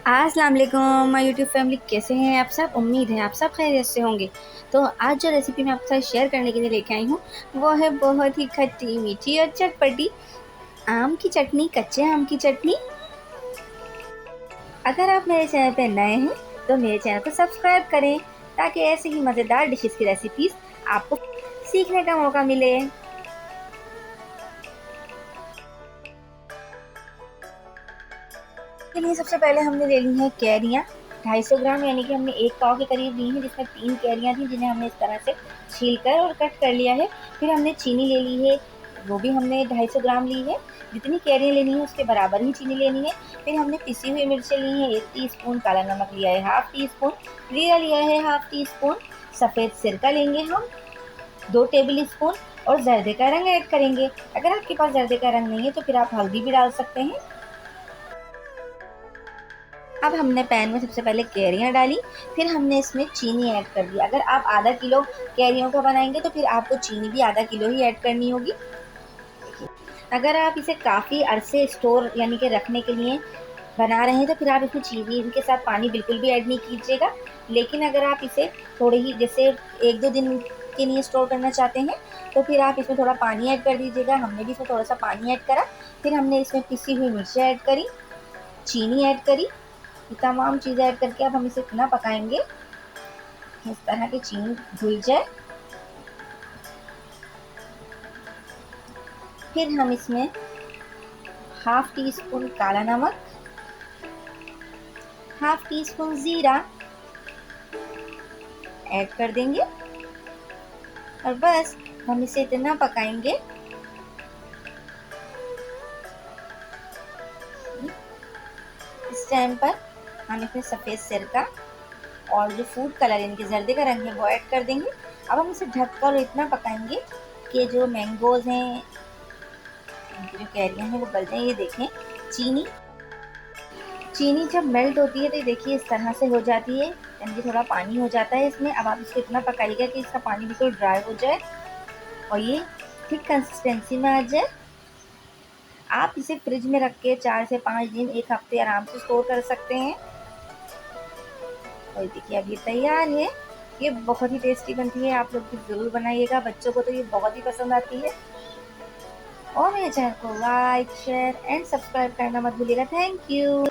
अस्सलाम वालेकुम my YouTube family, कैसे हैं आप सब। उम्मीद है आप सब खैरियत से होंगे। तो आज जो रेसिपी मैं आपके साथ शेयर करने के लिए लेके आई हूँ वो है बहुत ही खट्टी मीठी और चटपटी आम की चटनी, कच्चे आम की चटनी। अगर आप मेरे चैनल पर नए हैं तो मेरे चैनल को सब्सक्राइब करें ताकि ऐसे ही मज़ेदार डिशेस की रेसिपीज आपको सीखने का मौका मिले। के लिए सबसे पहले हमने ले ली है कैरियाँ 250 ग्राम, यानी कि हमने एक पाव के करीब ली है, जिसमें 3 कैरियाँ थी जिन्हें हमने इस तरह से छील कर और कट कर लिया है। फिर हमने चीनी ले ली है, वो भी हमने 250 ग्राम ली है। जितनी कैरियाँ लेनी है उसके बराबर ही चीनी लेनी है। फिर हमने पिसी हुई मिर्चें ली हैं 1 टीस्पून, काला नमक लिया है हाफ टी स्पून, जीरा लिया है हाफ टी स्पून, सफ़ेद सिरका लेंगे हम 2 टेबल स्पून और जर्दे का रंग ऐड करेंगे। अगर आपके पास जर्दे का रंग नहीं है तो फिर आप हल्दी भी डाल सकते हैं। अब हमने पैन में सबसे पहले कैरियाँ डाली, फिर हमने इसमें चीनी ऐड कर दी। अगर आप आधा किलो कैरियों का बनाएंगे तो फिर आपको चीनी भी आधा किलो ही ऐड करनी होगी। अगर आप इसे काफ़ी अरसे स्टोर यानी कि रखने के लिए बना रहे हैं तो फिर आप इसमें चीनी के साथ पानी बिल्कुल भी ऐड नहीं कीजिएगा। लेकिन अगर आप इसे थोड़े ही जैसे 1-2 दिन के लिए स्टोर करना चाहते हैं तो फिर आप इसमें थोड़ा पानी ऐड कर दीजिएगा। हमने भी इसमें थोड़ा सा पानी ऐड करा। फिर हमने इसमें पिसी हुई मिर्चें ऐड करी, चीनी ऐड करी, ये तमाम चीज़ें ऐड करके अब हम इसे इतना पकाएंगे कि इस तरह की चीनी घुल जाए। फिर हम इसमें हाफ टी स्पून काला नमक, हाफ टी स्पून जीरा ऐड कर देंगे और बस हम इसे इतना पकाएंगे। इस टाइम पर हम इसमें सफ़ेद सिरका और जो फूड कलर यानी कि जर्दे का रंग है वो ऐड कर देंगे। अब हम इसे ढककर इतना पकाएंगे कि जो मैंगोज़ हैं, जो कैरियाँ हैं वो गल जाएँ। ये देखें चीनी चीनी जब मेल्ट होती है तो देखिए इस तरह से हो जाती है, यानी कि थोड़ा पानी हो जाता है इसमें। अब आप इसको इतना पकाइएगा कि इसका पानी बिल्कुल ड्राई हो जाए और ये थिक कंसिस्टेंसी में आ जाए। आप इसे फ्रिज में रख के 4 से 5 दिन, 1 हफ्ते आराम से स्टोर कर सकते हैं। और देखिए अब ये तैयार है। ये बहुत ही टेस्टी बनती है, आप लोग भी ज़रूर बनाइएगा, बच्चों को तो ये बहुत ही पसंद आती है। और मेरे चैनल को लाइक, शेयर एंड सब्सक्राइब करना मत भूलिएगा। Thank you.